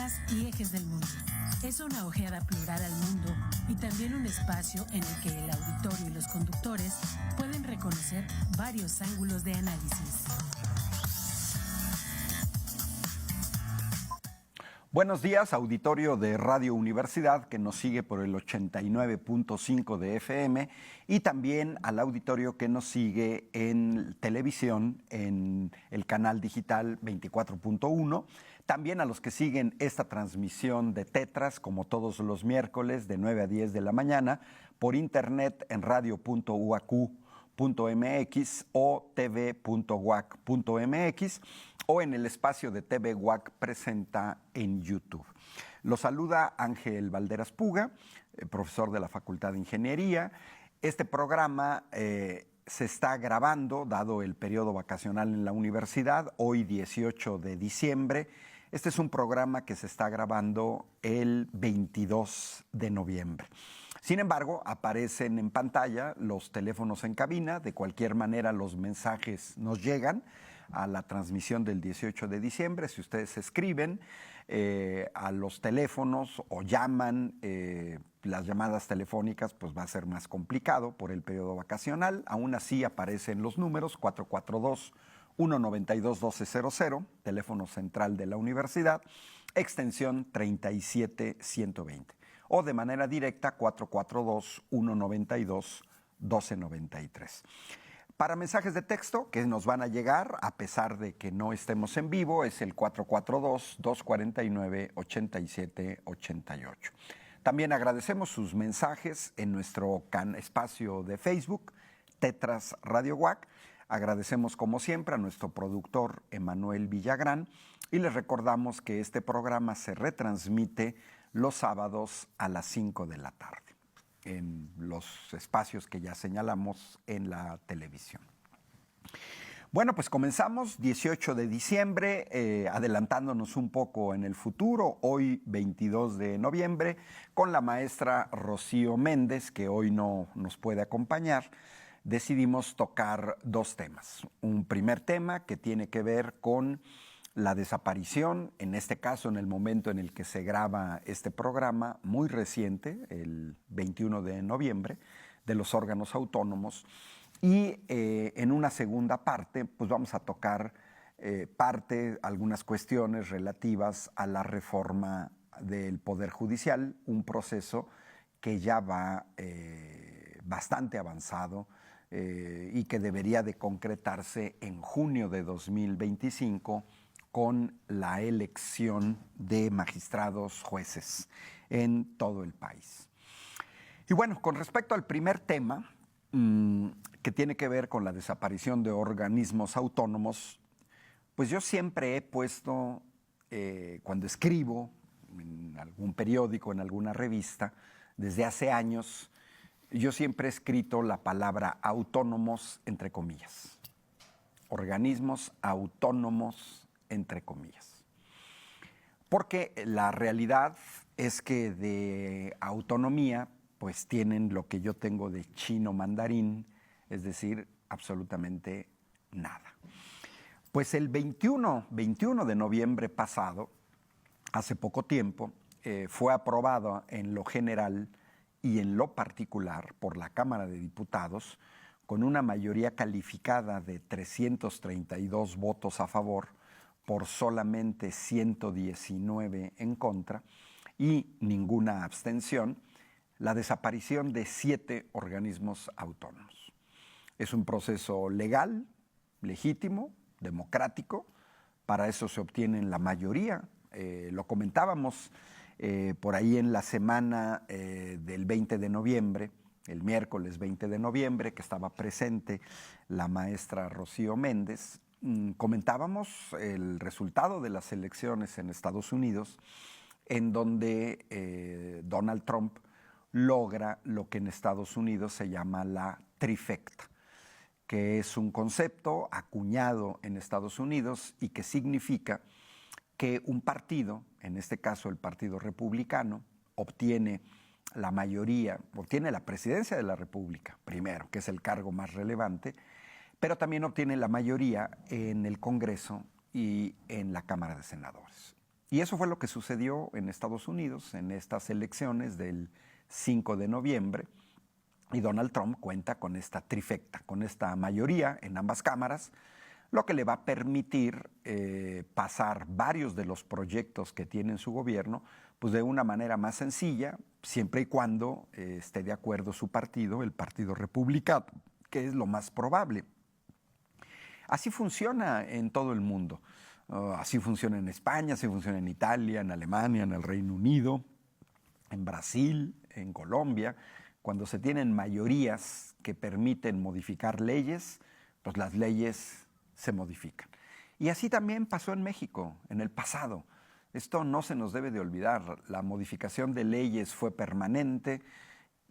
Fronteras y ejes del mundo. Es una ojeada plural al mundo y también un espacio en el que el auditorio y los conductores pueden reconocer varios ángulos de análisis. Buenos días, auditorio de Radio Universidad, que nos sigue por el 89.5 de FM, y también al auditorio que nos sigue en televisión, en el canal digital 24.1, también a los que siguen esta transmisión de Tetras, como todos los miércoles, de 9 a 10 de la mañana, por internet en radio.uac.mx o tv.uac.mx, o en el espacio de TV UAC Presenta en YouTube. Lo saluda Ángel Valderas Puga, profesor de la Facultad de Ingeniería. Este programa se está grabando, dado el periodo vacacional en la universidad, hoy 18 de diciembre. Este es un programa que se está grabando el 22 de noviembre. Sin embargo, aparecen en pantalla los teléfonos en cabina. De cualquier manera, los mensajes nos llegan a la transmisión del 18 de diciembre. Si ustedes escriben a los teléfonos o llaman, las llamadas telefónicas, pues va a ser más complicado por el periodo vacacional. Aún así aparecen los números 442-192-1200, teléfono central de la universidad, extensión 37120. O de manera directa 442-192-1293. Para mensajes de texto que nos van a llegar, a pesar de que no estemos en vivo, es el 442-249-8788. También agradecemos sus mensajes en nuestro espacio de Facebook, Tetras Radio UAC. Agradecemos, como siempre, a nuestro productor Emanuel Villagrán y les recordamos que este programa se retransmite los sábados a las 5 de la tarde en los espacios que ya señalamos en la televisión. Bueno, pues comenzamos 18 de diciembre, adelantándonos un poco en el futuro, hoy 22 de noviembre, con la maestra Rocío Méndez, que hoy no nos puede acompañar. Decidimos tocar dos temas. Un primer tema que tiene que ver con la desaparición, en este caso en el momento en el que se graba este programa, muy reciente, el 21 de noviembre, de los órganos autónomos. Y en una segunda parte, pues vamos a tocar algunas cuestiones relativas a la reforma del Poder Judicial, un proceso que ya va bastante avanzado y que debería de concretarse en junio de 2025 con la elección de magistrados jueces en todo el país. Y bueno, con respecto al primer tema, que tiene que ver con la desaparición de organismos autónomos, pues yo siempre he puesto, cuando escribo en algún periódico, en alguna revista, desde hace años, yo siempre he escrito la palabra autónomos entre comillas. Organismos autónomos entre comillas. Porque la realidad es que de autonomía, pues tienen lo que yo tengo de chino mandarín, es decir, absolutamente nada. Pues el 21 de noviembre pasado, hace poco tiempo, fue aprobado en lo general y en lo particular por la Cámara de Diputados, con una mayoría calificada de 332 votos a favor, por solamente 119 en contra y ninguna abstención, la desaparición de 7 organismos autónomos. Es un proceso legal, legítimo, democrático. Para eso se obtienen la mayoría. Lo comentábamos por ahí en la semana del 20 de noviembre, el miércoles 20 de noviembre, que estaba presente la maestra Rocío Méndez. Comentábamos el resultado de las elecciones en Estados Unidos, en donde Donald Trump logra lo que en Estados Unidos se llama la trifecta, que es un concepto acuñado en Estados Unidos y que significa que un partido, en este caso el Partido Republicano, obtiene la mayoría, obtiene la presidencia de la República, primero, que es el cargo más relevante, pero también obtiene la mayoría en el Congreso y en la Cámara de Senadores. Y eso fue lo que sucedió en Estados Unidos en estas elecciones del 5 de noviembre. Y Donald Trump cuenta con esta trifecta, con esta mayoría en ambas cámaras, lo que le va a permitir pasar varios de los proyectos que tiene en su gobierno pues de una manera más sencilla, siempre y cuando esté de acuerdo su partido, el Partido Republicano, que es lo más probable. Así funciona en todo el mundo. Así funciona en España, así funciona en Italia, en Alemania, en el Reino Unido, en Brasil, en Colombia. Cuando se tienen mayorías que permiten modificar leyes, pues las leyes se modifican. Y así también pasó en México, en el pasado. Esto no se nos debe de olvidar. La modificación de leyes fue permanente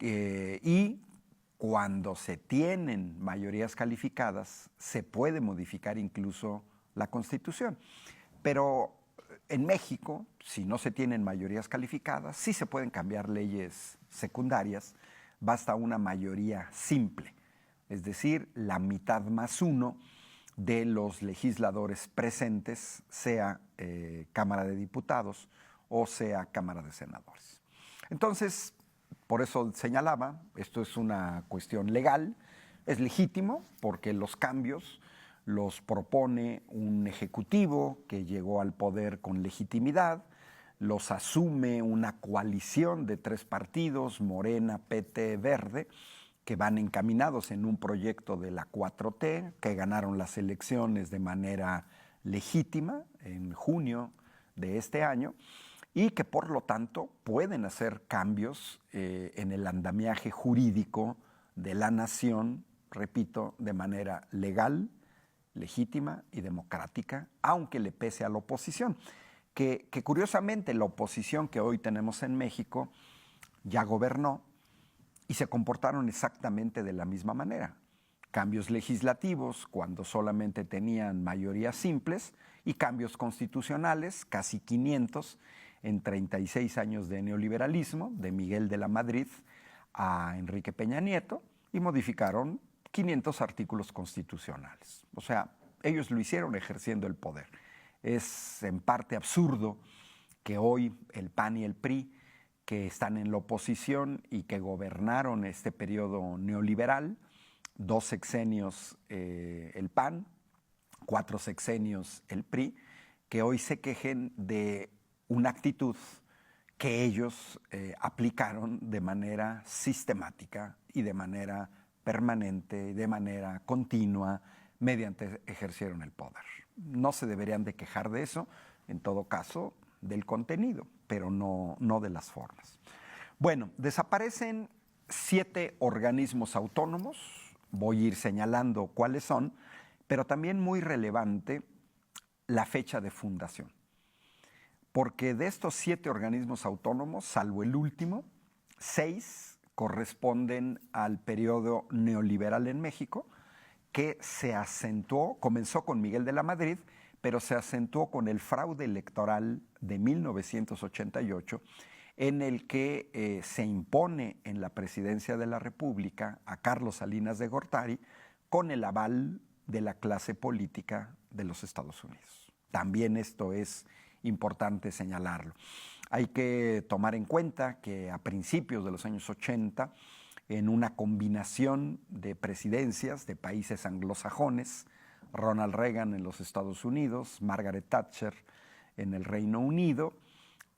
y cuando se tienen mayorías calificadas, se puede modificar incluso la Constitución. Pero en México, si no se tienen mayorías calificadas, sí se pueden cambiar leyes secundarias, basta una mayoría simple, es decir, la mitad más uno de los legisladores presentes, sea Cámara de Diputados o sea Cámara de Senadores. Entonces, por eso señalaba, esto es una cuestión legal, es legítimo porque los cambios los propone un ejecutivo que llegó al poder con legitimidad, los asume una coalición de 3 partidos, Morena, PT, Verde, que van encaminados en un proyecto de la 4T, que ganaron las elecciones de manera legítima en junio de este año y que por lo tanto pueden hacer cambios en el andamiaje jurídico de la nación, repito, de manera legal, legítima y democrática, aunque le pese a la oposición. Que curiosamente la oposición que hoy tenemos en México ya gobernó y se comportaron exactamente de la misma manera. Cambios legislativos cuando solamente tenían mayorías simples y cambios constitucionales, casi 500, en 36 años de neoliberalismo, de Miguel de la Madrid a Enrique Peña Nieto, y modificaron 500 artículos constitucionales. O sea, ellos lo hicieron ejerciendo el poder. Es en parte absurdo que hoy el PAN y el PRI, que están en la oposición y que gobernaron este periodo neoliberal, 2 sexenios el PAN, 4 sexenios el PRI, que hoy se quejen de una actitud que ellos aplicaron de manera sistemática y de manera permanente, de manera continua, mediante ejercieron el poder. No se deberían de quejar de eso, en todo caso, del contenido, pero no de las formas. Bueno, desaparecen 7 organismos autónomos, voy a ir señalando cuáles son, pero también muy relevante la fecha de fundación. Porque de estos 7 organismos autónomos, salvo el último, 6 corresponden al periodo neoliberal en México, que se acentuó, comenzó con Miguel de la Madrid, pero se acentuó con el fraude electoral de 1988, en el que se impone en la presidencia de la República a Carlos Salinas de Gortari con el aval de la clase política de los Estados Unidos. También esto es importante señalarlo. Hay que tomar en cuenta que a principios de los años 80, en una combinación de presidencias de países anglosajones, Ronald Reagan en los Estados Unidos, Margaret Thatcher en el Reino Unido,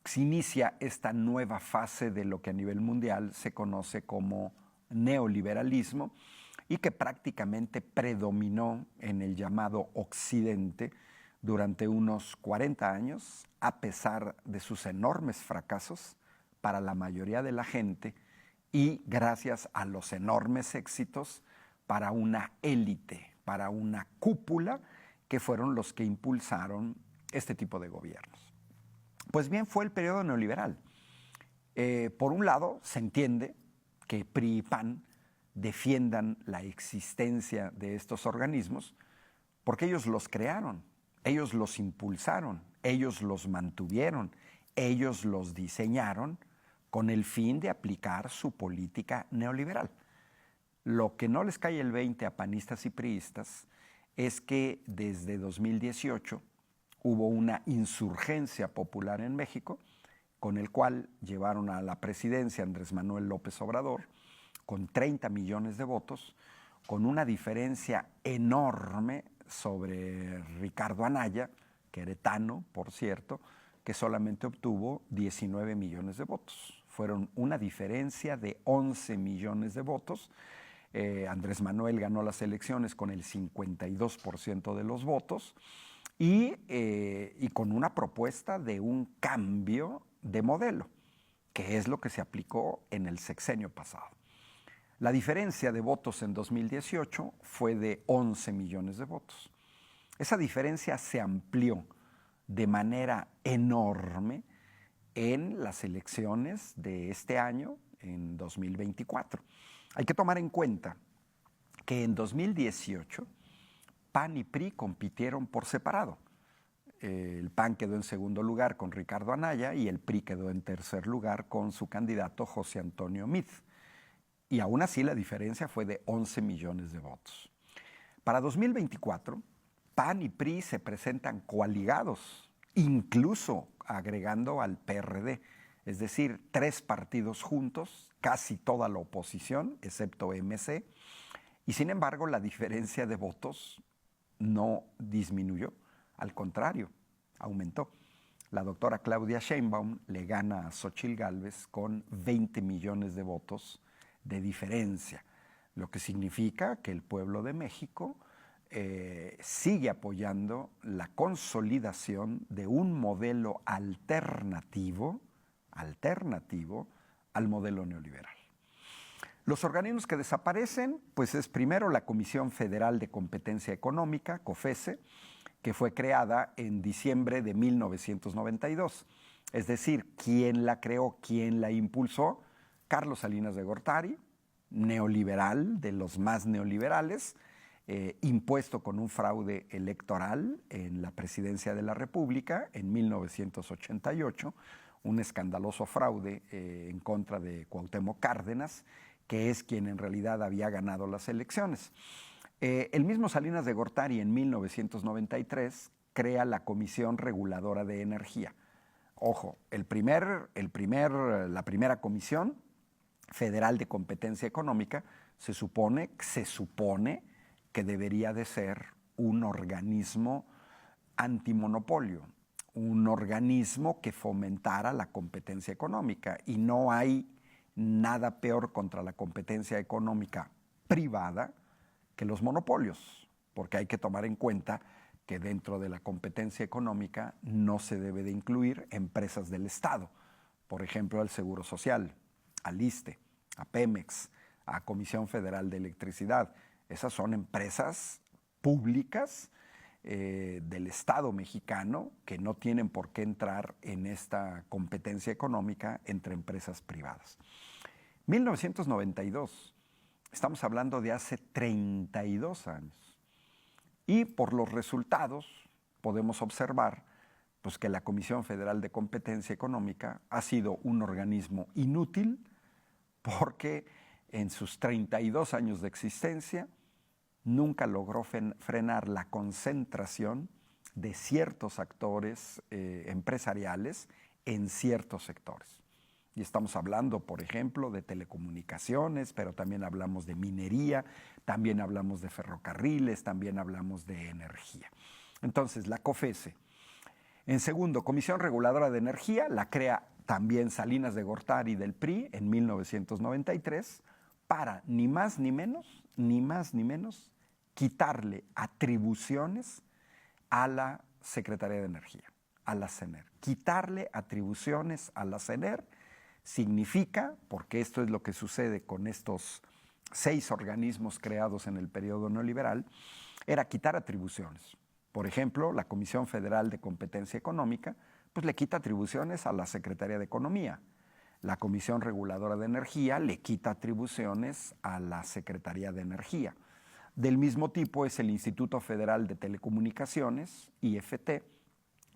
se inicia esta nueva fase de lo que a nivel mundial se conoce como neoliberalismo y que prácticamente predominó en el llamado Occidente durante unos 40 años, a pesar de sus enormes fracasos para la mayoría de la gente y gracias a los enormes éxitos para una élite, para una cúpula que fueron los que impulsaron este tipo de gobiernos. Pues bien, fue el periodo neoliberal. Por un lado, se entiende que PRI y PAN defiendan la existencia de estos organismos porque ellos los crearon, ellos los impulsaron, ellos los mantuvieron, ellos los diseñaron con el fin de aplicar su política neoliberal. Lo que no les cae el 20 a panistas y priistas es que desde 2018 hubo una insurgencia popular en México, con el cual llevaron a la presidencia Andrés Manuel López Obrador, con 30 millones de votos, con una diferencia enorme sobre Ricardo Anaya, queretano, por cierto, que solamente obtuvo 19 millones de votos. Fueron una diferencia de 11 millones de votos. Andrés Manuel ganó las elecciones con el 52% de los votos y con una propuesta de un cambio de modelo, que es lo que se aplicó en el sexenio pasado. La diferencia de votos en 2018 fue de 11 millones de votos. Esa diferencia se amplió de manera enorme en las elecciones de este año, en 2024. Hay que tomar en cuenta que en 2018 PAN y PRI compitieron por separado. El PAN quedó en segundo lugar con Ricardo Anaya y el PRI quedó en tercer lugar con su candidato José Antonio Meade. Y aún así la diferencia fue de 11 millones de votos. Para 2024, PAN y PRI se presentan coaligados, incluso agregando al PRD, es decir, 3 partidos juntos, casi toda la oposición, excepto MC, y sin embargo la diferencia de votos no disminuyó, al contrario, aumentó. La doctora Claudia Sheinbaum le gana a Xóchitl Gálvez con 20 millones de votos de diferencia, lo que significa que el pueblo de México sigue apoyando la consolidación de un modelo alternativo al modelo neoliberal. Los organismos que desaparecen, pues es primero la Comisión Federal de Competencia Económica, COFESE, que fue creada en diciembre de 1992. Es decir, ¿quién la creó, quién la impulsó? Carlos Salinas de Gortari, neoliberal, de los más neoliberales, impuesto con un fraude electoral en la presidencia de la República en 1988, un escandaloso fraude en contra de Cuauhtémoc Cárdenas, que es quien en realidad había ganado las elecciones. El mismo Salinas de Gortari en 1993 crea la Comisión Reguladora de Energía. Ojo, la primera Comisión Federal de Competencia Económica se supone que debería de ser un organismo antimonopolio, un organismo que fomentara la competencia económica. Y no hay nada peor contra la competencia económica privada que los monopolios, porque hay que tomar en cuenta que dentro de la competencia económica no se debe de incluir empresas del Estado, por ejemplo, al Seguro Social, al ISSSTE, a Pemex, a Comisión Federal de Electricidad. Esas son empresas públicas del Estado mexicano que no tienen por qué entrar en esta competencia económica entre empresas privadas. 1992, estamos hablando de hace 32 años. Y por los resultados podemos observar pues, que la Comisión Federal de Competencia Económica ha sido un organismo inútil porque en sus 32 años de existencia nunca logró frenar la concentración de ciertos actores empresariales en ciertos sectores. Y estamos hablando, por ejemplo, de telecomunicaciones, pero también hablamos de minería, también hablamos de ferrocarriles, también hablamos de energía. Entonces, la COFESE. En segundo, Comisión Reguladora de Energía, la crea también Salinas de Gortari del PRI en 1993, para ni más ni menos, quitarle atribuciones a la Secretaría de Energía, a la CENER. Quitarle atribuciones a la CENER significa, porque esto es lo que sucede con estos 6 organismos creados en el periodo neoliberal, era quitar atribuciones. Por ejemplo, la Comisión Federal de Competencia Económica, pues le quita atribuciones a la Secretaría de Economía. La Comisión Reguladora de Energía le quita atribuciones a la Secretaría de Energía. Del mismo tipo es el Instituto Federal de Telecomunicaciones, IFT,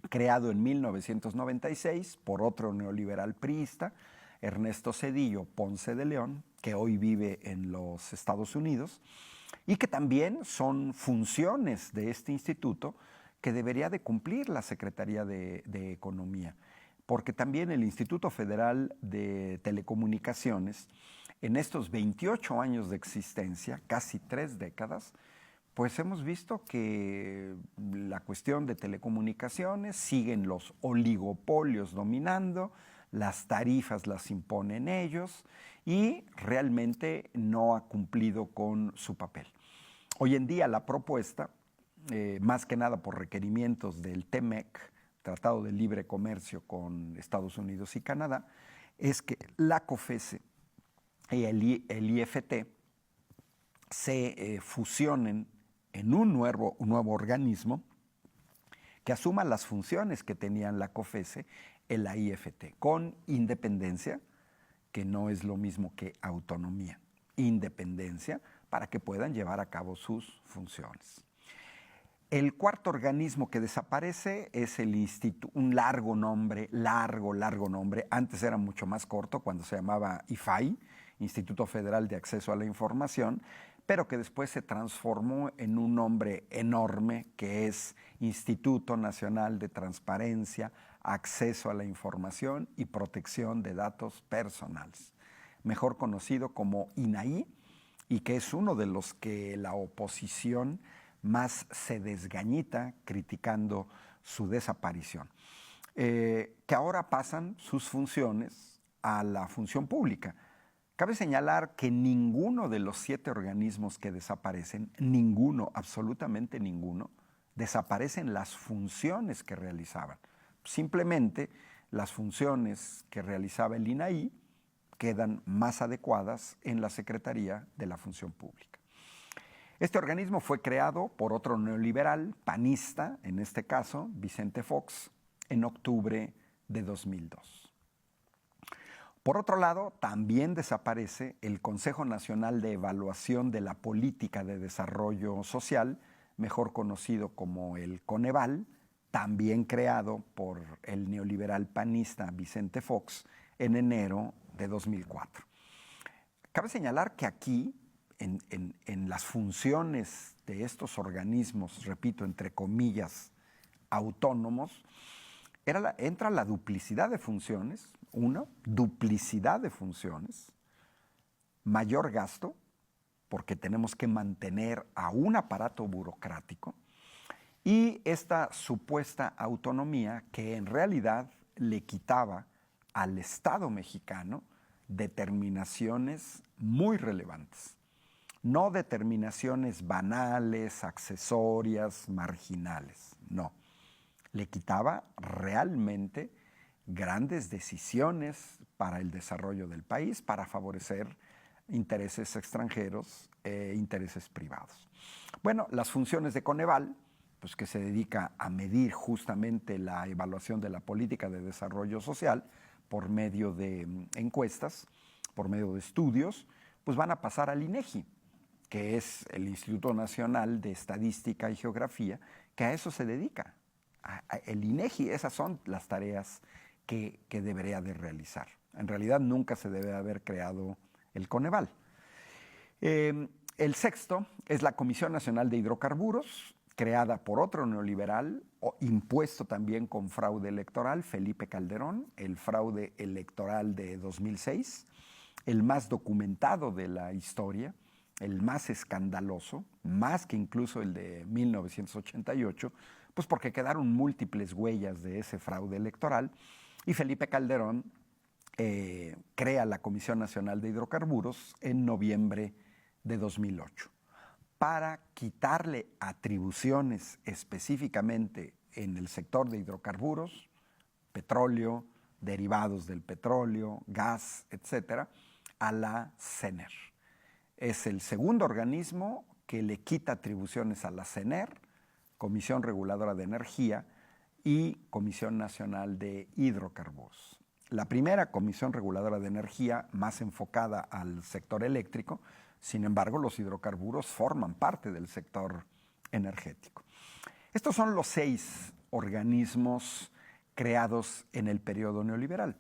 creado en 1996 por otro neoliberal priista, Ernesto Zedillo Ponce de León, que hoy vive en los Estados Unidos, y que también son funciones de este instituto que debería de cumplir la Secretaría de Economía, porque también el Instituto Federal de Telecomunicaciones, en estos 28 años de existencia, casi 3 décadas, pues hemos visto que la cuestión de telecomunicaciones siguen los oligopolios dominando, las tarifas las imponen ellos y realmente no ha cumplido con su papel. Hoy en día la propuesta, más que nada por requerimientos del TEMEC, Tratado de Libre Comercio con Estados Unidos y Canadá, es que la COFECE y el IFT se fusionen en un nuevo organismo que asuma las funciones que tenían la COFECE y la IFT, con independencia, que no es lo mismo que autonomía, independencia para que puedan llevar a cabo sus funciones. El cuarto organismo que desaparece es el instituto, un largo nombre, antes era mucho más corto cuando se llamaba IFAI, Instituto Federal de Acceso a la Información, pero que después se transformó en un nombre enorme que es Instituto Nacional de Transparencia, Acceso a la Información y Protección de Datos Personales, mejor conocido como INAI, y que es uno de los que la oposición más se desgañita criticando su desaparición, que ahora pasan sus funciones a la función pública. Cabe señalar que ninguno de los 7 organismos que desaparecen, ninguno, absolutamente ninguno, desaparecen las funciones que realizaban. Simplemente las funciones que realizaba el INAI quedan más adecuadas en la Secretaría de la Función Pública. Este organismo fue creado por otro neoliberal, panista, en este caso, Vicente Fox, en octubre de 2002. Por otro lado, también desaparece el Consejo Nacional de Evaluación de la Política de Desarrollo Social, mejor conocido como el Coneval, también creado por el neoliberal panista Vicente Fox en enero de 2004. Cabe señalar que aquí, en las funciones de estos organismos, repito, entre comillas, autónomos, entra la duplicidad de funciones, duplicidad de funciones, mayor gasto, porque tenemos que mantener a un aparato burocrático, y esta supuesta autonomía que en realidad le quitaba al Estado mexicano determinaciones muy relevantes, no determinaciones banales, accesorias, marginales, no. Le quitaba realmente grandes decisiones para el desarrollo del país, para favorecer intereses extranjeros e intereses privados. Bueno, las funciones de Coneval, pues que se dedica a medir justamente la evaluación de la política de desarrollo social por medio de encuestas, por medio de estudios, pues van a pasar al INEGI, que es el Instituto Nacional de Estadística y Geografía, que a eso se dedica. El INEGI, esas son las tareas que debería de realizar. En realidad nunca se debe haber creado el Coneval. El sexto es la Comisión Nacional de Hidrocarburos, creada por otro neoliberal, impuesto también con fraude electoral, Felipe Calderón, el fraude electoral de 2006, el más documentado de la historia, el más escandaloso, más que incluso el de 1988, pues porque quedaron múltiples huellas de ese fraude electoral, y Felipe Calderón crea la Comisión Nacional de Hidrocarburos en noviembre de 2008 para quitarle atribuciones específicamente en el sector de hidrocarburos, petróleo, derivados del petróleo, gas, etcétera, a la CENER. Es el segundo organismo que le quita atribuciones a la CENER, Comisión Reguladora de Energía, y Comisión Nacional de Hidrocarburos. La primera, Comisión Reguladora de Energía, más enfocada al sector eléctrico. Sin embargo, los hidrocarburos forman parte del sector energético. Estos son los 6 organismos creados en el periodo neoliberal.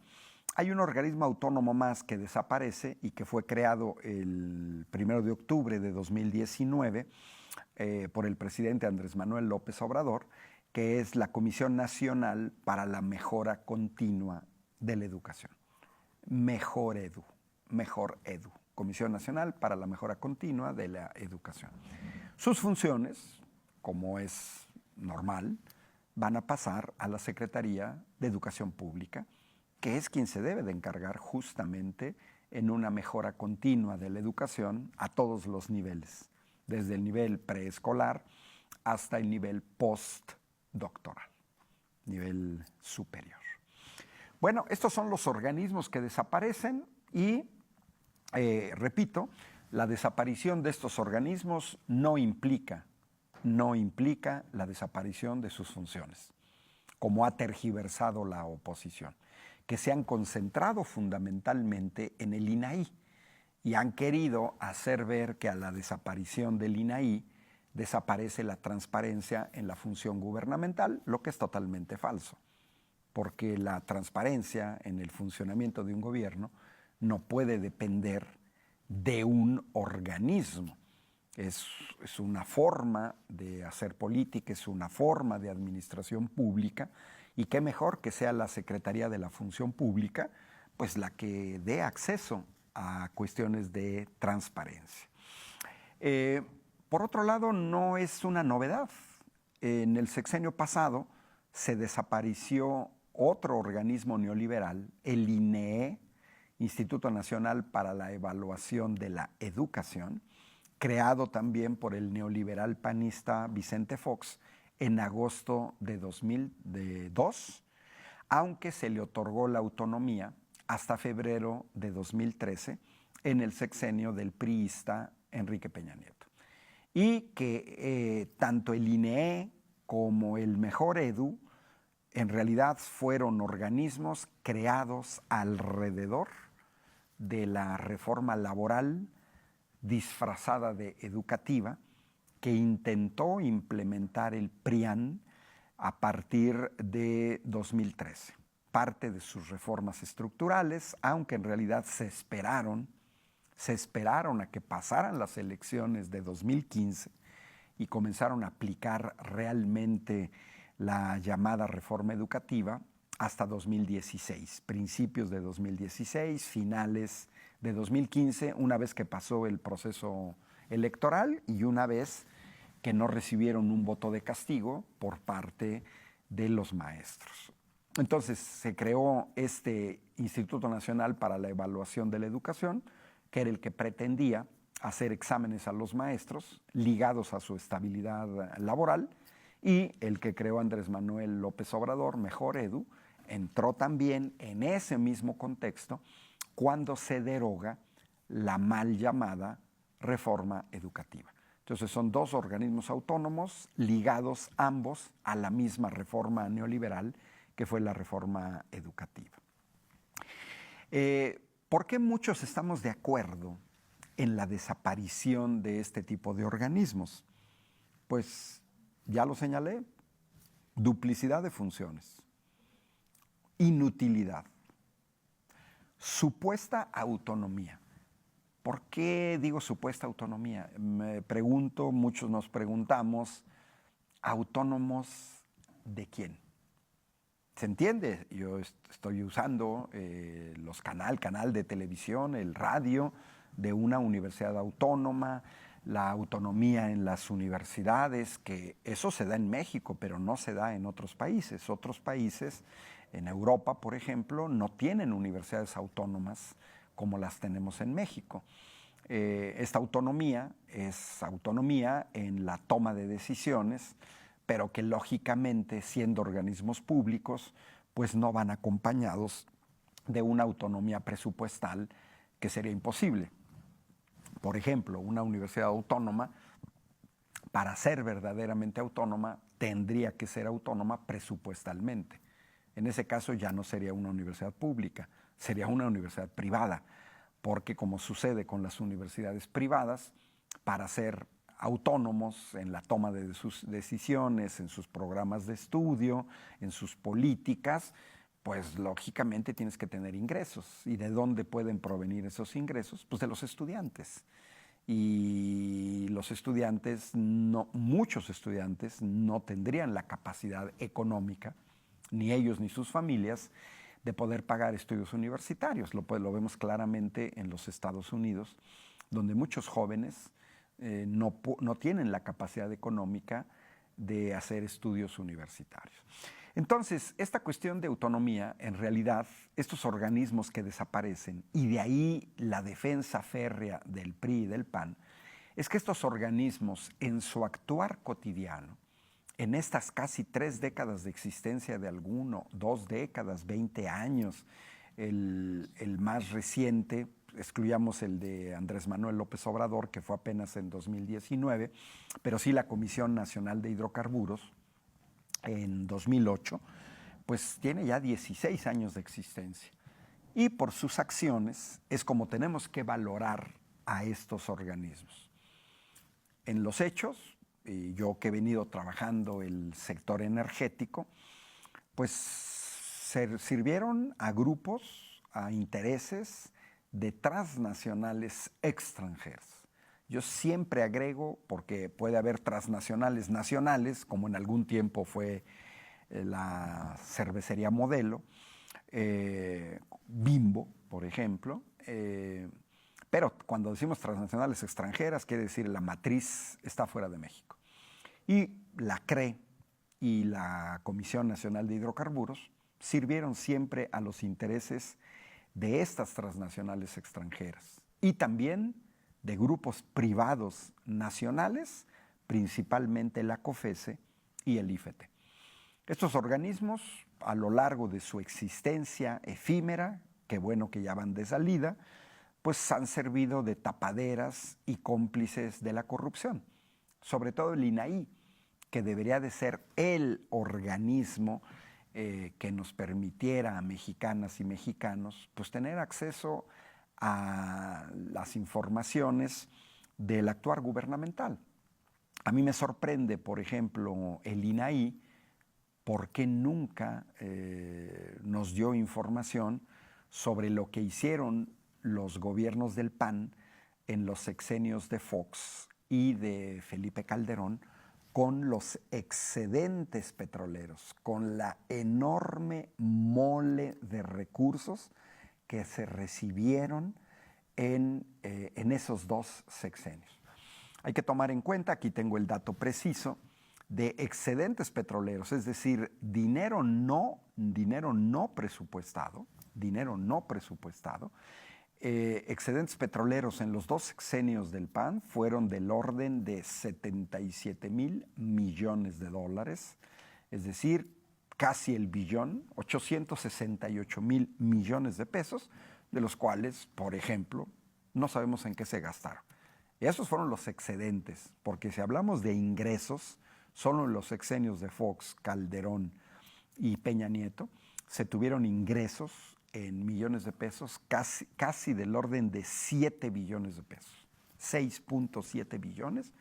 Hay un organismo autónomo más que desaparece y que fue creado el 1 de octubre de 2019 por el presidente Andrés Manuel López Obrador, que es la Comisión Nacional para la Mejora Continua de la Educación. Mejor Edu, Comisión Nacional para la Mejora Continua de la Educación. Sus funciones, como es normal, van a pasar a la Secretaría de Educación Pública, que es quien se debe de encargar justamente en una mejora continua de la educación a todos los niveles, desde el nivel preescolar hasta el nivel postdoctoral, nivel superior. Bueno, estos son los organismos que desaparecen y, repito, la desaparición de estos organismos no implica la desaparición de sus funciones, como ha tergiversado la oposición, que se han concentrado fundamentalmente en el INAI y han querido hacer ver que a la desaparición del INAI desaparece la transparencia en la función gubernamental, lo que es totalmente falso, porque la transparencia en el funcionamiento de un gobierno no puede depender de un organismo. Es una forma de hacer política, es una forma de administración pública, y qué mejor que sea la Secretaría de la Función Pública, pues la que dé acceso a cuestiones de transparencia. Por otro lado, no es una novedad. En el sexenio pasado se desapareció otro organismo neoliberal, el INEE, Instituto Nacional para la Evaluación de la Educación, creado también por el neoliberal panista Vicente Fox en agosto de 2002, aunque se le otorgó la autonomía hasta febrero de 2013 en el sexenio del priista Enrique Peña Nieto. Y que tanto el INEE como el Mejor Edu en realidad fueron organismos creados alrededor de la reforma laboral disfrazada de educativa que intentó implementar el PRIAN a partir de 2013. Parte de sus reformas estructurales, aunque en realidad se esperaron a que pasaran las elecciones de 2015 y comenzaron a aplicar realmente la llamada reforma educativa hasta 2016, principios de 2016, finales de 2015, una vez que pasó el proceso electoral y una vez que no recibieron un voto de castigo por parte de los maestros. Entonces se creó este Instituto Nacional para la Evaluación de la Educación, que era el que pretendía hacer exámenes a los maestros ligados a su estabilidad laboral, y el que creó Andrés Manuel López Obrador, Mejor Edu, entró también en ese mismo contexto cuando se deroga la mal llamada reforma educativa. Entonces son dos organismos autónomos ligados ambos a la misma reforma neoliberal que fue la reforma educativa. ¿Por qué muchos estamos de acuerdo en la desaparición de este tipo de organismos? Pues ya lo señalé, duplicidad de funciones, inutilidad, supuesta autonomía. ¿Por qué digo supuesta autonomía? Me pregunto, muchos nos preguntamos, ¿autónomos de quién? ¿Se entiende? Yo estoy usando canal de televisión, el radio de una universidad autónoma, la autonomía en las universidades, que eso se da en México, pero no se da en otros países. Otros países, en Europa, por ejemplo, no tienen universidades autónomas como las tenemos en México. Esta autonomía es autonomía en la toma de decisiones, pero que lógicamente, siendo organismos públicos, pues no van acompañados de una autonomía presupuestal que sería imposible. Por ejemplo, una universidad autónoma, para ser verdaderamente autónoma, tendría que ser autónoma presupuestalmente. En ese caso ya no sería una universidad pública, sería una universidad privada, porque como sucede con las universidades privadas, para ser autónomos en la toma de sus decisiones, en sus programas de estudio, en sus políticas, pues lógicamente tienes que tener ingresos. ¿Y de dónde pueden provenir esos ingresos? Pues de los estudiantes. y los estudiantes, muchos estudiantes no tendrían la capacidad económica, ni ellos ni sus familias, de poder pagar estudios universitarios. Lo vemos claramente en los Estados Unidos, donde muchos jóvenes no tienen la capacidad económica de hacer estudios universitarios. Entonces, esta cuestión de autonomía, en realidad, estos organismos que desaparecen, y de ahí la defensa férrea del PRI y del PAN, es que estos organismos, en su actuar cotidiano, en estas casi 3 décadas de existencia de alguno, 2 décadas, 20 años, el más reciente, excluyamos el de Andrés Manuel López Obrador, que fue apenas en 2019, pero sí la Comisión Nacional de Hidrocarburos, en 2008, pues tiene ya 16 años de existencia. Y por sus acciones es como tenemos que valorar a estos organismos. En los hechos, y yo que he venido trabajando el sector energético, pues sirvieron a grupos, a intereses de transnacionales extranjeras. Yo siempre agrego, porque puede haber transnacionales nacionales, como en algún tiempo fue la cervecería Modelo, Bimbo, por ejemplo, pero cuando decimos transnacionales extranjeras, quiere decir la matriz está fuera de México. Y la CRE y la Comisión Nacional de Hidrocarburos sirvieron siempre a los intereses de estas transnacionales extranjeras y también de grupos privados nacionales, principalmente la COFESE y el IFT. Estos organismos, a lo largo de su existencia efímera, qué bueno que ya van de salida, pues han servido de tapaderas y cómplices de la corrupción. Sobre todo el INAI, que debería de ser el organismo que nos permitiera a mexicanas y mexicanos pues tener acceso a las informaciones del actuar gubernamental. A mí me sorprende, por ejemplo, el INAI, por qué nunca nos dio información sobre lo que hicieron los gobiernos del PAN en los sexenios de Fox y de Felipe Calderón con los excedentes petroleros, con la enorme mole de recursos que se recibieron en esos 2 sexenios. Hay que tomar en cuenta, aquí tengo el dato preciso, de excedentes petroleros, es decir, dinero no presupuestado, excedentes petroleros en los 2 sexenios del PAN fueron del orden de 77,000 millones de dólares, es decir, casi el billón, 868,000 millones de pesos, de los cuales, por ejemplo, no sabemos en qué se gastaron. Y esos fueron los excedentes, porque si hablamos de ingresos, solo en los sexenios de Fox, Calderón y Peña Nieto, se tuvieron ingresos en millones de pesos, casi del orden de 7 billones de pesos, 6.7 billones.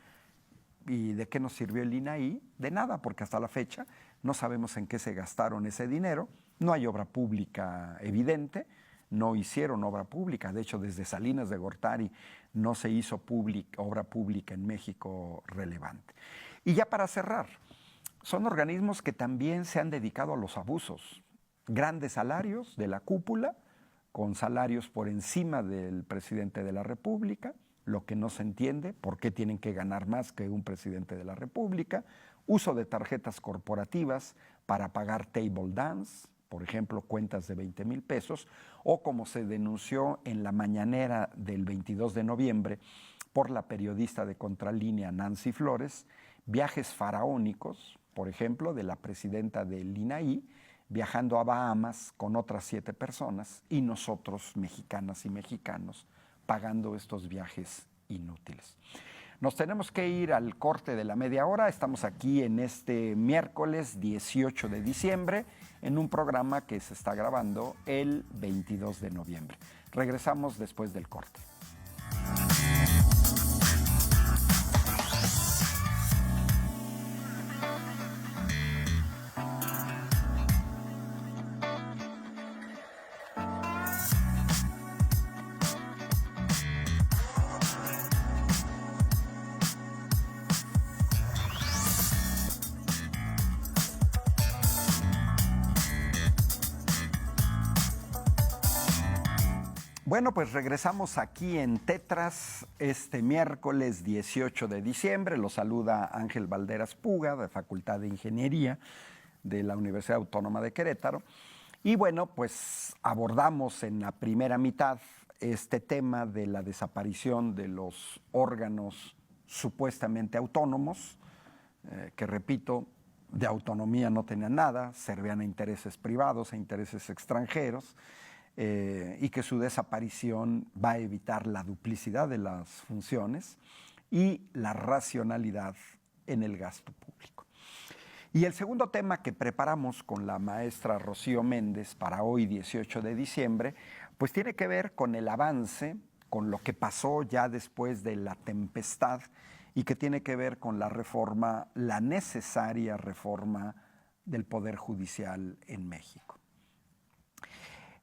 ¿Y de qué nos sirvió el INAI? De nada, porque hasta la fecha no sabemos en qué se gastaron ese dinero, no hay obra pública evidente, no hicieron obra pública, de hecho desde Salinas de Gortari no se hizo obra pública en México relevante. Y ya para cerrar, son organismos que también se han dedicado a los abusos, grandes salarios de la cúpula, con salarios por encima del presidente de la República, lo que no se entiende, por qué tienen que ganar más que un presidente de la República, uso de tarjetas corporativas para pagar table dance, por ejemplo, cuentas de 20,000 pesos, o como se denunció en la mañanera del 22 de noviembre por la periodista de Contralínea Nancy Flores, viajes faraónicos, por ejemplo, de la presidenta del INAI, viajando a Bahamas con otras 7 personas y nosotros, mexicanas y mexicanos, pagando estos viajes inútiles. Nos tenemos que ir al corte de la media hora. Estamos aquí en este miércoles 18 de diciembre en un programa que se está grabando el 22 de noviembre. Regresamos después del corte. Bueno, pues regresamos aquí en Tetras este miércoles 18 de diciembre. Los saluda Ángel Valderas Puga, de Facultad de Ingeniería de la Universidad Autónoma de Querétaro. Y bueno, pues abordamos en la primera mitad este tema de la desaparición de los órganos supuestamente autónomos, que repito, de autonomía no tenían nada, servían a intereses privados, a intereses extranjeros, y que su desaparición va a evitar la duplicidad de las funciones y la racionalidad en el gasto público. Y el segundo tema que preparamos con la maestra Rocío Méndez para hoy, 18 de diciembre, pues tiene que ver con el avance, con lo que pasó ya después de la tempestad y que tiene que ver con la reforma, la necesaria reforma del Poder Judicial en México.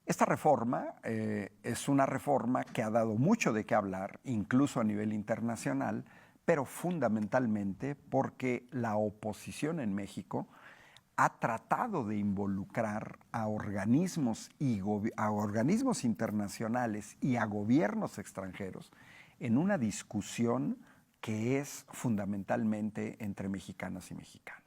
Esta reforma es una reforma que ha dado mucho de qué hablar, incluso a nivel internacional, pero fundamentalmente porque la oposición en México ha tratado de involucrar a organismos internacionales y a gobiernos extranjeros en una discusión que es fundamentalmente entre mexicanas y mexicanos.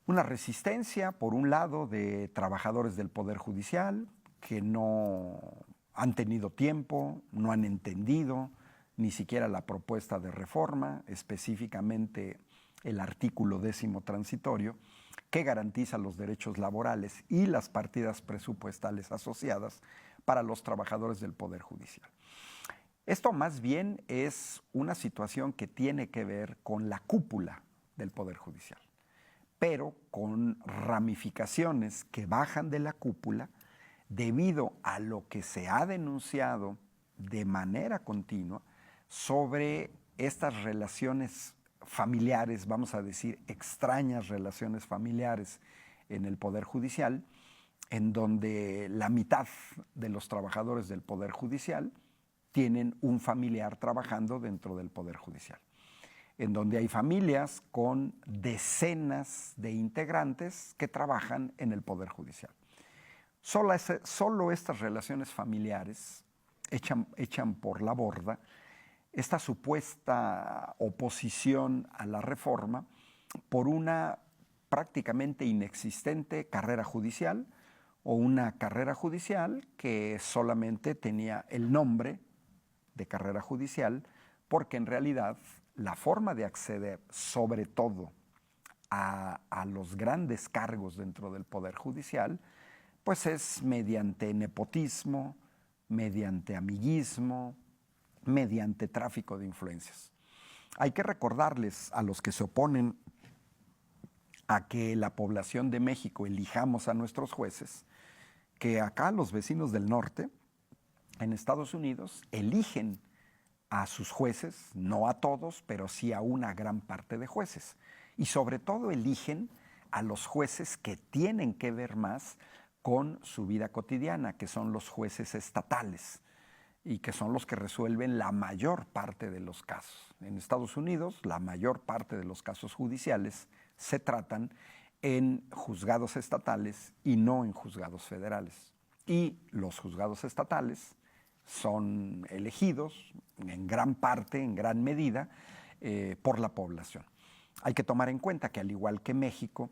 Una resistencia, por un lado, de trabajadores del Poder Judicial que no han tenido tiempo, no han entendido ni siquiera la propuesta de reforma, específicamente el artículo 10º transitorio, que garantiza los derechos laborales y las partidas presupuestales asociadas para los trabajadores del Poder Judicial. Esto más bien es una situación que tiene que ver con la cúpula del Poder Judicial, pero con ramificaciones que bajan de la cúpula debido a lo que se ha denunciado de manera continua sobre estas relaciones familiares, vamos a decir, extrañas relaciones familiares en el Poder Judicial, en donde la mitad de los trabajadores del Poder Judicial tienen un familiar trabajando dentro del Poder Judicial, en donde hay familias con decenas de integrantes que trabajan en el Poder Judicial. Solo estas relaciones familiares echan por la borda esta supuesta oposición a la reforma por una prácticamente inexistente carrera judicial o una carrera judicial que solamente tenía el nombre de carrera judicial, porque en realidad la forma de acceder, sobre todo a los grandes cargos dentro del Poder Judicial, pues es mediante nepotismo, mediante amiguismo, mediante tráfico de influencias. Hay que recordarles a los que se oponen a que la población de México elijamos a nuestros jueces, que acá los vecinos del norte, en Estados Unidos, eligen a sus jueces, no a todos, pero sí a una gran parte de jueces. Y sobre todo eligen a los jueces que tienen que ver más con su vida cotidiana, que son los jueces estatales y que son los que resuelven la mayor parte de los casos. En Estados Unidos, la mayor parte de los casos judiciales se tratan en juzgados estatales y no en juzgados federales. Y los juzgados estatales son elegidos en gran parte, en gran medida, por la población. Hay que tomar en cuenta que, al igual que México,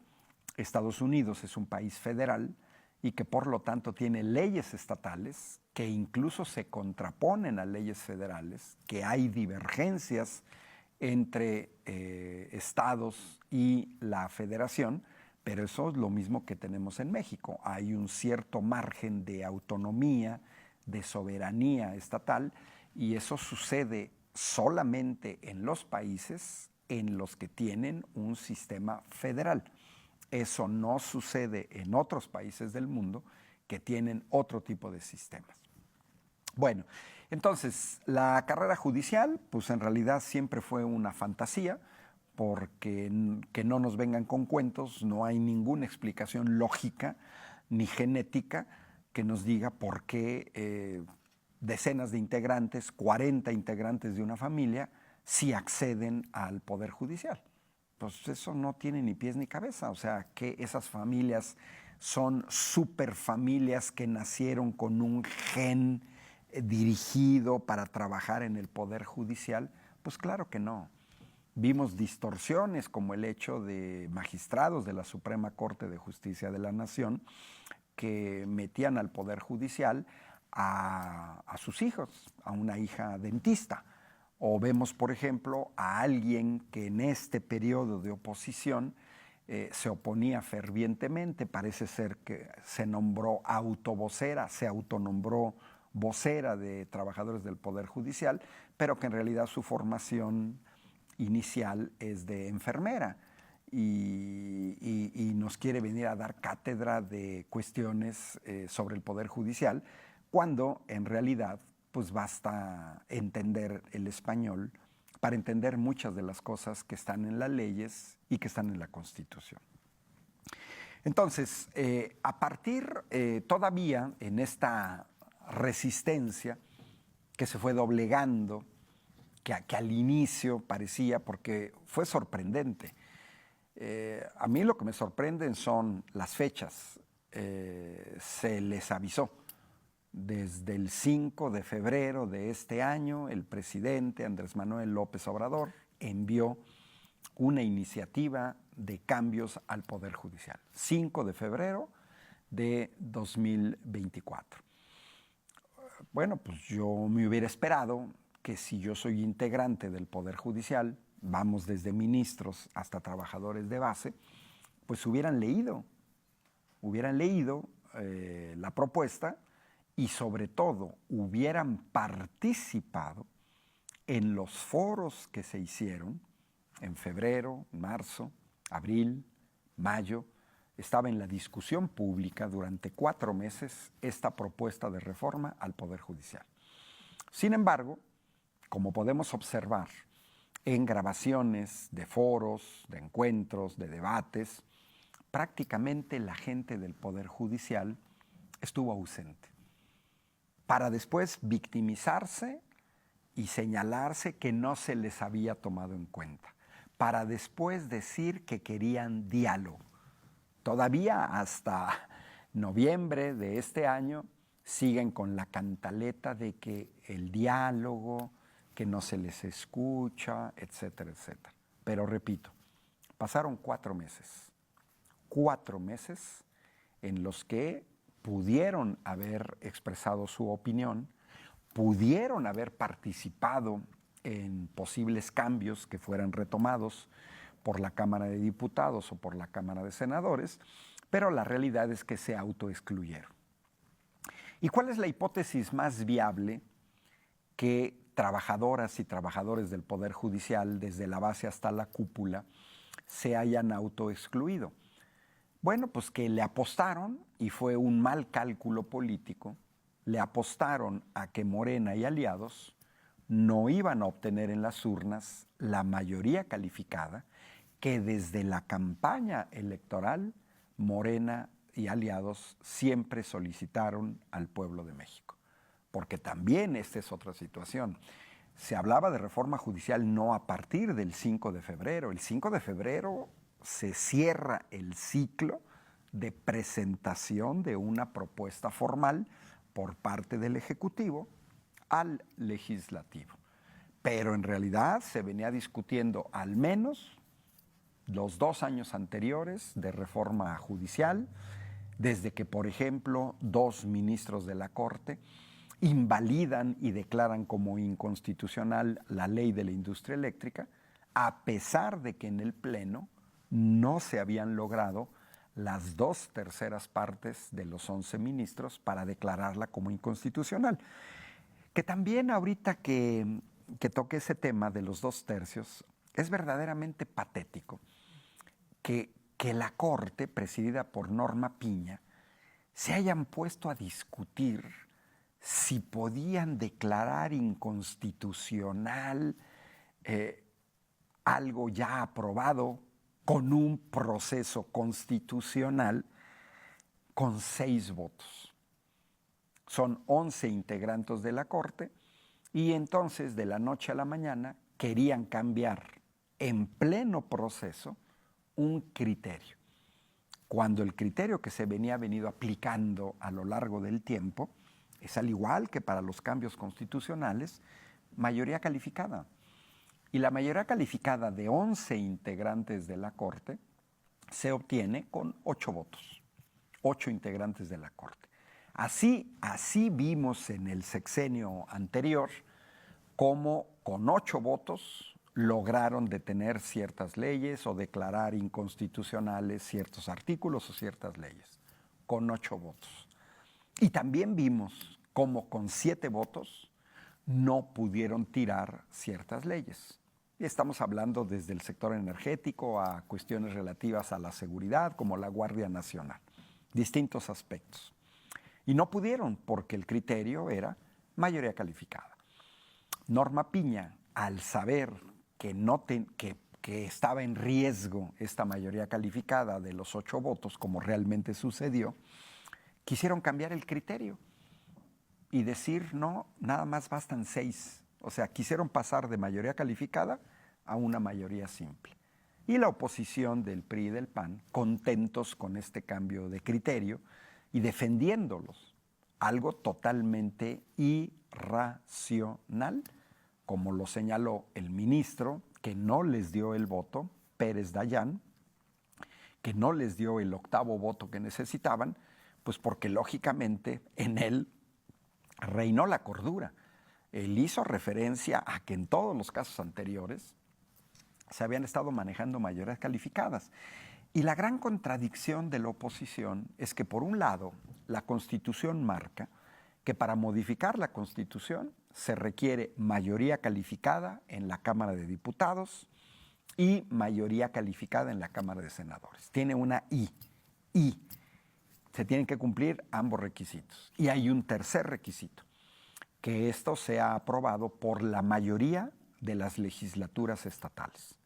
Estados Unidos es un país federal y que por lo tanto tiene leyes estatales que incluso se contraponen a leyes federales, que hay divergencias entre estados y la federación, pero eso es lo mismo que tenemos en México. Hay un cierto margen de autonomía, de soberanía estatal, y eso sucede solamente en los países en los que tienen un sistema federal. Eso no sucede en otros países del mundo que tienen otro tipo de sistemas. Bueno, entonces, la carrera judicial, pues en realidad siempre fue una fantasía, porque que no nos vengan con cuentos, no hay ninguna explicación lógica ni genética que nos diga por qué decenas de integrantes, 40 integrantes de una familia, sí acceden al Poder Judicial. Pues eso no tiene ni pies ni cabeza, o sea, que esas familias son superfamilias que nacieron con un gen dirigido para trabajar en el Poder Judicial? Pues claro que no. Vimos distorsiones como el hecho de magistrados de la Suprema Corte de Justicia de la Nación que metían al Poder Judicial a sus hijos, a una hija dentista. O vemos, por ejemplo, a alguien que en este periodo de oposición se oponía fervientemente, parece ser que se nombró autovocera, se autonombró vocera de trabajadores del Poder Judicial, pero que en realidad su formación inicial es de enfermera y nos quiere venir a dar cátedra de cuestiones sobre el Poder Judicial, cuando en realidad pues basta entender el español para entender muchas de las cosas que están en las leyes y que están en la Constitución. Entonces, a partir todavía en esta resistencia que se fue doblegando, que al inicio parecía, porque fue sorprendente. A mí lo que me sorprenden son las fechas. Se les avisó. Desde el 5 de febrero de este año, el presidente Andrés Manuel López Obrador envió una iniciativa de cambios al Poder Judicial. 5 de febrero de 2024. Bueno, pues yo me hubiera esperado que si yo soy integrante del Poder Judicial, vamos desde ministros hasta trabajadores de base, pues hubieran leído la propuesta y sobre todo hubieran participado en los foros que se hicieron en febrero, marzo, abril, mayo. Estaba en la discusión pública durante 4 meses esta propuesta de reforma al Poder Judicial. Sin embargo, como podemos observar en grabaciones de foros, de encuentros, de debates, prácticamente la gente del Poder Judicial estuvo ausente, para después victimizarse y señalarse que no se les había tomado en cuenta, para después decir que querían diálogo. Todavía hasta noviembre de este año siguen con la cantaleta de que el diálogo, que no se les escucha, etcétera, etcétera. Pero repito, pasaron 4 meses. 4 meses en los que pudieron haber expresado su opinión, pudieron haber participado en posibles cambios que fueran retomados por la Cámara de Diputados o por la Cámara de Senadores, pero la realidad es que se autoexcluyeron. ¿Y cuál es la hipótesis más viable? Que trabajadoras y trabajadores del Poder Judicial, desde la base hasta la cúpula, se hayan autoexcluido. Bueno, pues que le apostaron, y fue un mal cálculo político, le apostaron a que Morena y aliados no iban a obtener en las urnas la mayoría calificada que desde la campaña electoral Morena y aliados siempre solicitaron al pueblo de México. Porque también esta es otra situación. Se hablaba de reforma judicial no a partir del 5 de febrero. El 5 de febrero se cierra el ciclo de presentación de una propuesta formal por parte del Ejecutivo al Legislativo. Pero en realidad se venía discutiendo al menos los 2 años anteriores de reforma judicial, desde que, por ejemplo, 2 ministros de la Corte invalidan y declaran como inconstitucional la ley de la industria eléctrica, a pesar de que en el Pleno no se habían logrado las 2/3 partes de los 11 ministros para declararla como inconstitucional. Que también ahorita que toque ese tema de los 2/3, es verdaderamente patético que la Corte, presidida por Norma Piña, se hayan puesto a discutir si podían declarar inconstitucional algo ya aprobado con un proceso constitucional con 6 votos. Son 11 integrantes de la Corte y entonces de la noche a la mañana querían cambiar en pleno proceso un criterio, cuando el criterio que se venía aplicando a lo largo del tiempo Es al igual que para los cambios constitucionales, mayoría calificada. Y la mayoría calificada de 11 integrantes de la Corte se obtiene con 8 votos, 8 integrantes de la Corte. Así vimos en el sexenio anterior cómo con 8 votos lograron detener ciertas leyes o declarar inconstitucionales ciertos artículos o ciertas leyes, con 8 votos. Y también vimos cómo con 7 votos no pudieron tirar ciertas leyes. Y estamos hablando desde el sector energético a cuestiones relativas a la seguridad, como la Guardia Nacional, distintos aspectos. Y no pudieron porque el criterio era mayoría calificada. Norma Piña, al saber que estaba en riesgo esta mayoría calificada de los 8 votos, como realmente sucedió, quisieron cambiar el criterio y decir, no, nada más bastan 6. O sea, quisieron pasar de mayoría calificada a una mayoría simple. Y la oposición del PRI y del PAN, contentos con este cambio de criterio y defendiéndolos, algo totalmente irracional, como lo señaló el ministro, que no les dio el voto, Pérez Dayán, que no les dio el 8º voto que necesitaban, pues porque lógicamente en él reinó la cordura. Él hizo referencia a que en todos los casos anteriores se habían estado manejando mayorías calificadas. Y la gran contradicción de la oposición es que, por un lado, la Constitución marca que para modificar la Constitución se requiere mayoría calificada en la Cámara de Diputados y mayoría calificada en la Cámara de Senadores. Tiene una I. Se tienen que cumplir ambos requisitos. Y hay un tercer requisito, que esto sea aprobado por la mayoría de las legislaturas estatales.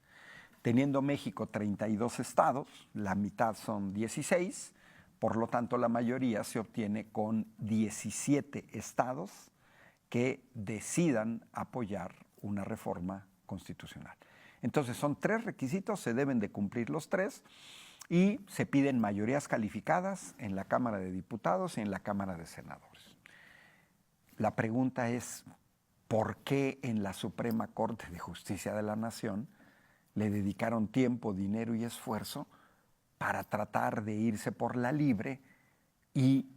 Teniendo México 32 estados, la mitad son 16, por lo tanto la mayoría se obtiene con 17 estados que decidan apoyar una reforma constitucional. Entonces son 3 requisitos, se deben de cumplir los 3 y se piden mayorías calificadas en la Cámara de Diputados y en la Cámara de Senadores. La pregunta es, ¿por qué en la Suprema Corte de Justicia de la Nación le dedicaron tiempo, dinero y esfuerzo para tratar de irse por la libre y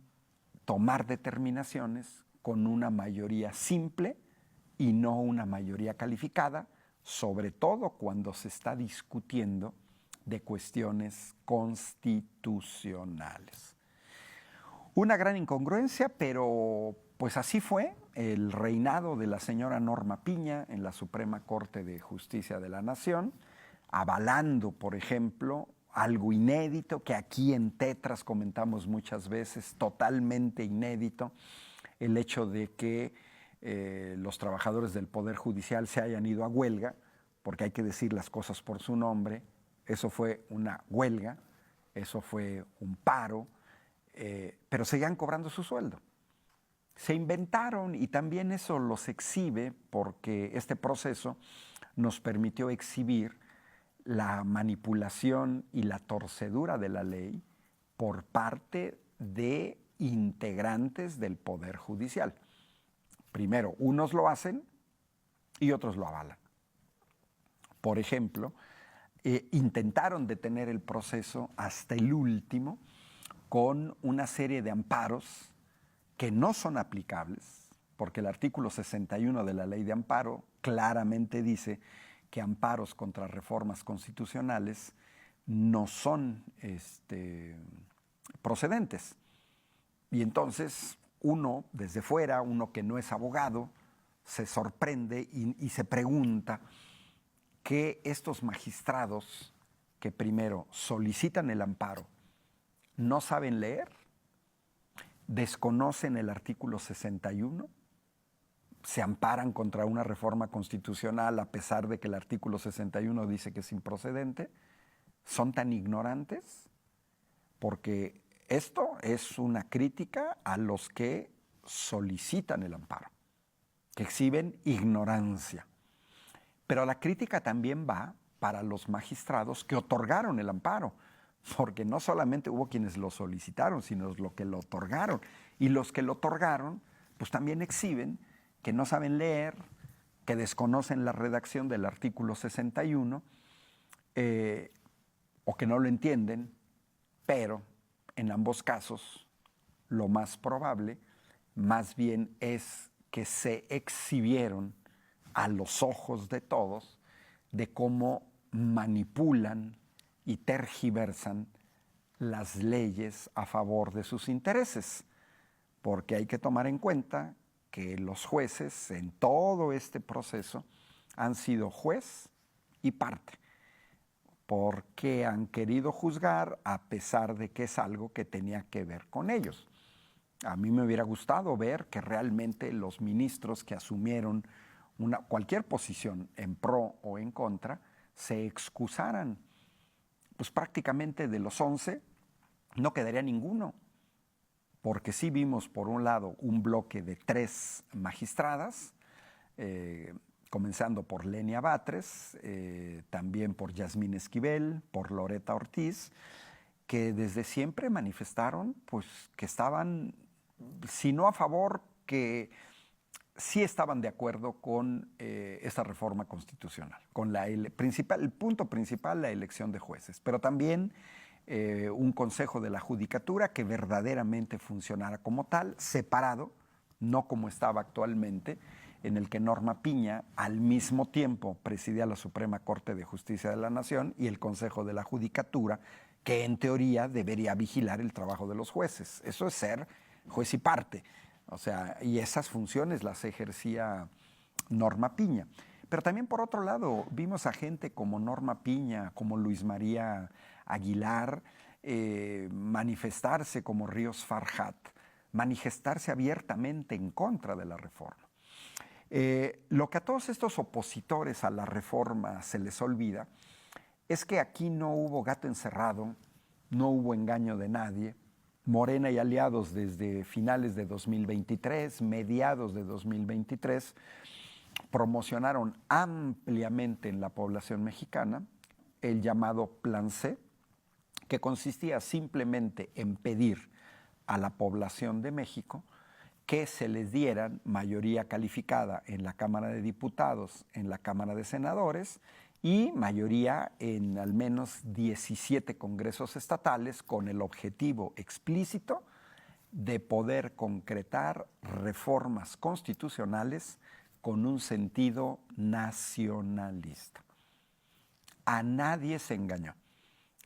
tomar determinaciones con una mayoría simple y no una mayoría calificada, sobre todo cuando se está discutiendo de cuestiones constitucionales? Una gran incongruencia, pero pues así fue el reinado de la señora Norma Piña en la Suprema Corte de Justicia de la Nación, avalando, por ejemplo, algo inédito que aquí en Tetras comentamos muchas veces, totalmente inédito, el hecho de que los trabajadores del Poder Judicial se hayan ido a huelga, porque hay que decir las cosas por su nombre. Eso fue una huelga, eso fue un paro, pero seguían cobrando su sueldo. Se inventaron, y también eso los exhibe, porque este proceso nos permitió exhibir la manipulación y la torcedura de la ley por parte de integrantes del Poder Judicial. Primero, unos lo hacen y otros lo avalan. Por ejemplo, intentaron detener el proceso hasta el último con una serie de amparos que no son aplicables, porque el artículo 61 de la Ley de Amparo claramente dice que amparos contra reformas constitucionales no son procedentes. Y entonces uno, desde fuera, uno que no es abogado, se sorprende y se pregunta que estos magistrados que primero solicitan el amparo no saben leer, desconocen el artículo 61, se amparan contra una reforma constitucional a pesar de que el artículo 61 dice que es improcedente, son tan ignorantes, porque esto es una crítica a los que solicitan el amparo, que exhiben ignorancia. Pero la crítica también va para los magistrados que otorgaron el amparo, porque no solamente hubo quienes lo solicitaron, sino los que lo otorgaron. Y los que lo otorgaron pues también exhiben que no saben leer, que desconocen la redacción del artículo 61, o que no lo entienden, pero en ambos casos lo más probable más bien es que se exhibieron a los ojos de todos de cómo manipulan y tergiversan las leyes a favor de sus intereses, porque hay que tomar en cuenta que los jueces en todo este proceso han sido juez y parte, porque han querido juzgar a pesar de que es algo que tenía que ver con ellos. A mí me hubiera gustado ver que realmente los ministros que asumieron cualquier posición en pro o en contra se excusaran. Pues prácticamente de los 11 no quedaría ninguno, porque sí vimos por un lado un bloque de 3 magistradas, comenzando por Lenia Batres, también por Yasmín Esquivel, por Loreta Ortiz, que desde siempre manifestaron pues, que estaban, si no a favor, que sí estaban de acuerdo con esta reforma constitucional, con el punto principal, la elección de jueces, pero también un consejo de la judicatura que verdaderamente funcionara como tal, separado, no como estaba actualmente, en el que Norma Piña al mismo tiempo presidía la Suprema Corte de Justicia de la Nación y el Consejo de la Judicatura, que en teoría debería vigilar el trabajo de los jueces. Eso es ser juez y parte. O sea, y esas funciones las ejercía Norma Piña. Pero también por otro lado, vimos a gente como Norma Piña, como Luis María Aguilar, manifestarse como Ríos Farhat, manifestarse abiertamente en contra de la reforma. Lo que a todos estos opositores a la reforma se les olvida es que aquí no hubo gato encerrado, no hubo engaño de nadie. Morena y aliados desde finales de 2023, mediados de 2023, promocionaron ampliamente en la población mexicana el llamado Plan C, que consistía simplemente en pedir a la población de México que se les dieran mayoría calificada en la Cámara de Diputados, en la Cámara de Senadores y mayoría en al menos 17 congresos estatales con el objetivo explícito de poder concretar reformas constitucionales con un sentido nacionalista. A nadie se engañó.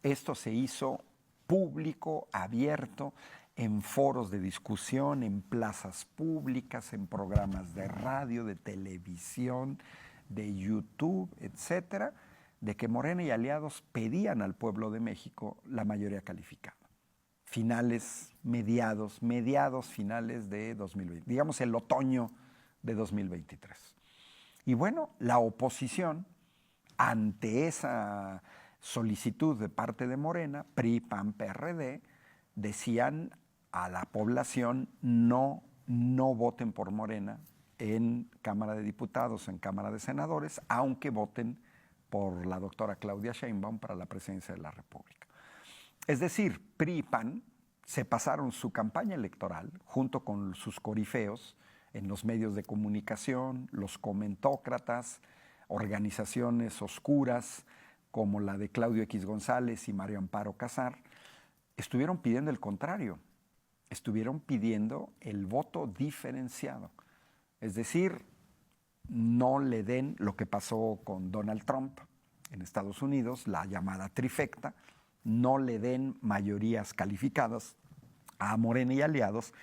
Esto se hizo público, abierto, en foros de discusión, en plazas públicas, en programas de radio, de televisión, de YouTube, etcétera, de que Morena y aliados pedían al pueblo de México la mayoría calificada. Mediados, finales de 2020, digamos el otoño de 2023. Y bueno, la oposición, ante esa solicitud de parte de Morena, PRI, PAN, PRD, decían a la población no voten por Morena en Cámara de Diputados, en Cámara de Senadores, aunque voten por la doctora Claudia Sheinbaum para la presidencia de la República. Es decir, PRI y PAN se pasaron su campaña electoral junto con sus corifeos en los medios de comunicación, los comentócratas, organizaciones oscuras como la de Claudio X González y Mario Amparo Casar, estuvieron pidiendo el contrario, estuvieron pidiendo el voto diferenciado. Es decir, no le den lo que pasó con Donald Trump en Estados Unidos, la llamada trifecta, no le den mayorías calificadas a Morena y aliados,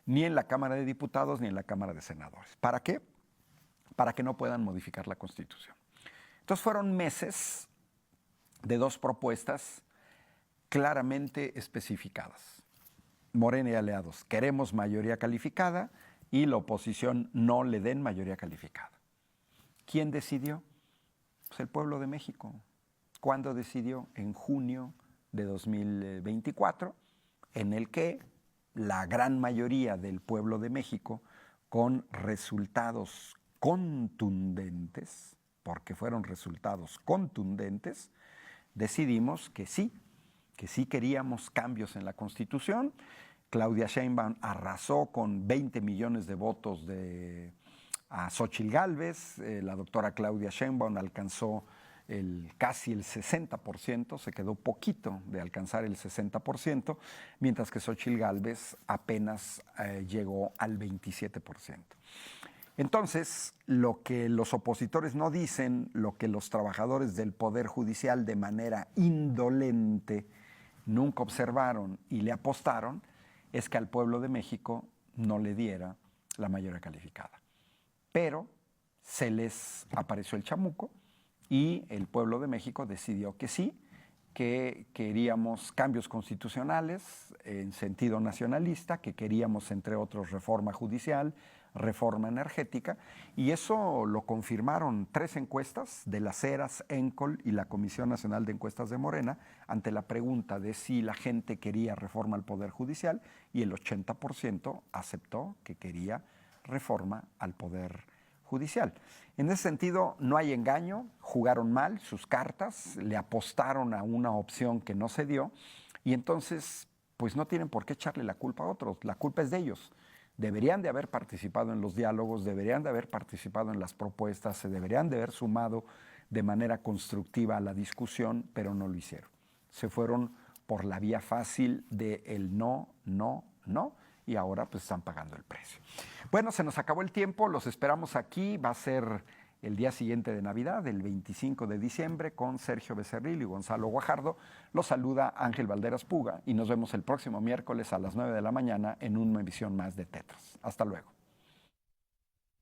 ni en la Cámara de Diputados ni en la Cámara de Senadores. ¿Para qué? Para que no puedan modificar la Constitución. Entonces fueron meses de 2 propuestas claramente especificadas. Morena y aliados, queremos mayoría calificada, y la oposición no le den mayoría calificada. ¿Quién decidió? Pues el pueblo de México. ¿Cuándo decidió? En junio de 2024, en el que la gran mayoría del pueblo de México, con resultados contundentes, porque fueron resultados contundentes, decidimos que sí queríamos cambios en la Constitución, Claudia Sheinbaum arrasó con 20 millones de votos a Xóchitl Gálvez. La doctora Claudia Sheinbaum alcanzó casi el 60%, se quedó poquito de alcanzar el 60%, mientras que Xóchitl Gálvez apenas llegó al 27%. Entonces, lo que los opositores no dicen, lo que los trabajadores del Poder Judicial de manera indolente nunca observaron y le apostaron, es que al pueblo de México no le diera la mayoría calificada. Pero se les apareció el chamuco y el pueblo de México decidió que sí, que queríamos cambios constitucionales en sentido nacionalista, que queríamos, entre otros, reforma judicial, reforma energética, y eso lo confirmaron 3 encuestas de las Heras, ENCOL y la Comisión Nacional de Encuestas de Morena ante la pregunta de si la gente quería reforma al Poder Judicial, y el 80% aceptó que quería reforma al Poder Judicial. En ese sentido, no hay engaño, jugaron mal sus cartas, le apostaron a una opción que no se dio, y entonces pues no tienen por qué echarle la culpa a otros, la culpa es de ellos. Deberían de haber participado en los diálogos, deberían de haber participado en las propuestas, se deberían de haber sumado de manera constructiva a la discusión, pero no lo hicieron. Se fueron por la vía fácil de el no, no, no, y ahora pues están pagando el precio. Bueno, se nos acabó el tiempo, los esperamos aquí, va a ser el día siguiente de Navidad, el 25 de diciembre, con Sergio Becerril y Gonzalo Guajardo. Los saluda Ángel Valderas Puga y nos vemos el próximo miércoles a las 9 de la mañana en una emisión más de Tetras. Hasta luego.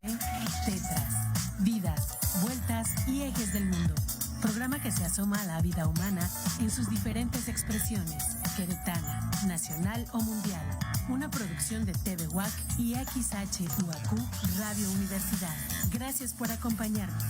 Tetras, vidas, vueltas y ejes del mundo. Programa que se asoma a la vida humana en sus diferentes expresiones, queretana, nacional o mundial. Una producción de TV UAC y XHUAQ Radio Universidad. Gracias por acompañarnos.